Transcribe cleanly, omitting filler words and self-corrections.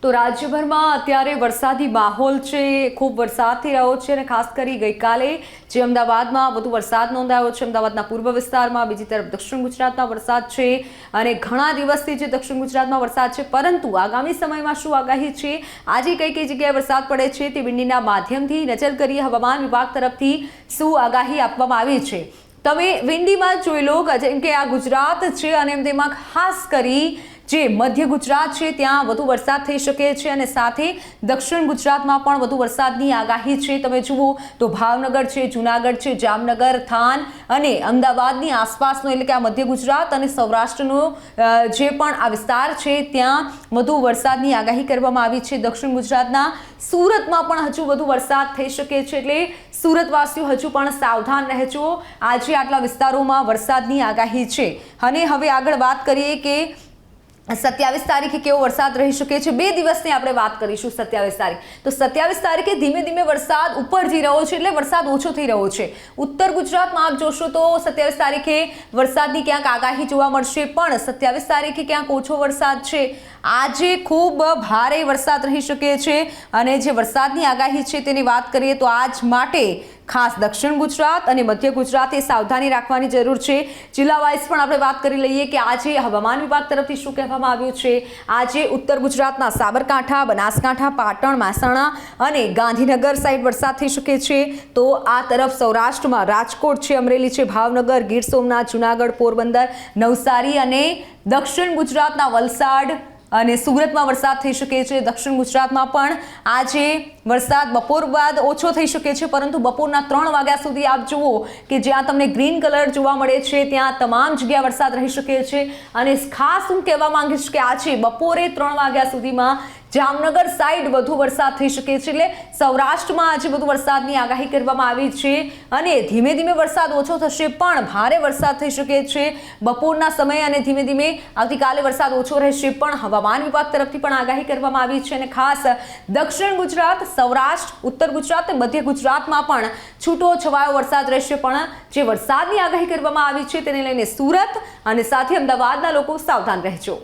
તો રાજ્યભરમાં અત્યારે વરસાદી માહોલ છે, ખૂબ વરસાદ થઈ રહ્યો છે અને ખાસ કરી ગઈકાલે જે અમદાવાદમાં વધુ વરસાદ નોંધાયો છે, અમદાવાદના પૂર્વ વિસ્તારમાં, બીજી તરફ દક્ષિણ ગુજરાતમાં વરસાદ છે અને ઘણા દિવસથી જે દક્ષિણ ગુજરાતમાં વરસાદ છે, પરંતુ આગામી સમયમાં શું આગાહી છે, આજે કઈ કઈ જગ્યાએ વરસાદ પડે છે તે વિંડીના માધ્યમથી નજર કરીએ. હવામાન વિભાગ તરફથી શું આગાહી આપવામાં આવી છે તમે વિંડીમાં જોઈ લો. જેમ કે આ ગુજરાત છે અને તેમાં ખાસ કરી જે મધ્ય ગુજરાત છે ત્યાં વધુ વરસાદ થઈ શકે છે અને સાથે દક્ષિણ ગુજરાતમાં પણ વધુ વરસાદની આગાહી છે. તમે જુઓ તો ભાવનગર છે, જૂનાગઢ છે, જામનગર, થાન અને અમદાવાદની આસપાસનો એટલે કે આ મધ્ય ગુજરાત અને સૌરાષ્ટ્રનો જે પણ આ વિસ્તાર છે ત્યાં વધુ વરસાદની આગાહી કરવામાં આવી છે. દક્ષિણ ગુજરાતના સુરતમાં પણ હજુ વધુ વરસાદ થઈ શકે છે, એટલે સુરતવાસીઓ હજુ પણ સાવધાન રહેજો. આજે આટલા વિસ્તારોમાં વરસાદની આગાહી છે. અને હવે આગળ વાત કરીએ કે 27 તારીખે કેવો વરસાદ રહી શકે છે. 2 દિવસની આપણે વાત કરીશું. 27 તારીખ તો 27 તારીખે ધીમે ધીમે વરસાદ ઉપર જઈ રહ્યો છે, એટલે વરસાદ ઓછો થઈ રહ્યો છે. ઉત્તર ગુજરાતમાં આપ જોશો તો 27 તારીખે વરસાદની ક્યાંક આગાહી જોવા મળશે, પણ 27 તારીખે ક્યાંક ઓછો વરસાદ છે. આજે ખૂબ ભારે વરસાદ રહી શકે છે અને જે વરસાદની આગાહી છે તેની વાત કરીએ તો આજ માટે ખાસ દક્ષિણ ગુજરાત અને મધ્ય ગુજરાતે સાવધાની રાખવાની જરૂર છે. જિલ્લા વાઇઝ પણ આપણે વાત કરી લઈએ કે આજે હવામાન વિભાગ તરફથી શું કહેવામાં આવ્યું છે. આજે ઉત્તર ગુજરાતના સાબરકાંઠા, બનાસકાંઠા, પાટણ, મહેસાણા અને ગાંધીનગર સાઈડ વરસાદ થઈ શકે છે. તો આ તરફ સૌરાષ્ટ્રમાં રાજકોટ છે, અમરેલી છે, ભાવનગર, ગીર સોમનાથ, જૂનાગઢ, પોરબંદર, નવસારી અને દક્ષિણ ગુજરાતના વલસાડ અને સુરતમાં વરસાદ થઈ શકે છે. દક્ષિણ ગુજરાતમાં પણ આજે વરસાદ બપોર બાદ ઓછો થઈ શકે છે, પરંતુ બપોરના 3 વાગ્યા સુધી આપ જુઓ કે જ્યાં તમને ગ્રીન કલર જોવા મળે છે ત્યાં તમામ જગ્યા વરસાદ રહી શકે છે. અને ખાસ હું કહેવા માંગીશ કે આજે બપોરે 3 વાગ્યા સુધીમાં જામનગર સાઈડ વધુ વરસાદ થઈ શકે છે, એટલે સૌરાષ્ટ્રમાં આજે વધુ વરસાદની આગાહી કરવામાં આવી છે અને ધીમે ધીમે વરસાદ ઓછો થશે, પણ ભારે વરસાદ થઈ શકે છે બપોરના સમયે અને ધીમે ધીમે આવતીકાલે વરસાદ ઓછો રહેશે, પણ હવામાન વિભાગ તરફથી પણ આગાહી કરવામાં આવી છે. અને ખાસ દક્ષિણ ગુજરાત, સૌરાષ્ટ્ર, ઉત્તર ગુજરાત અને મધ્ય ગુજરાતમાં પણ છૂટો છવાયો વરસાદ રહેશે, પણ જે વરસાદની આગાહી કરવામાં આવી છે તેને લઈને સુરત અને સાથે અમદાવાદના લોકો સાવધાન રહેજો.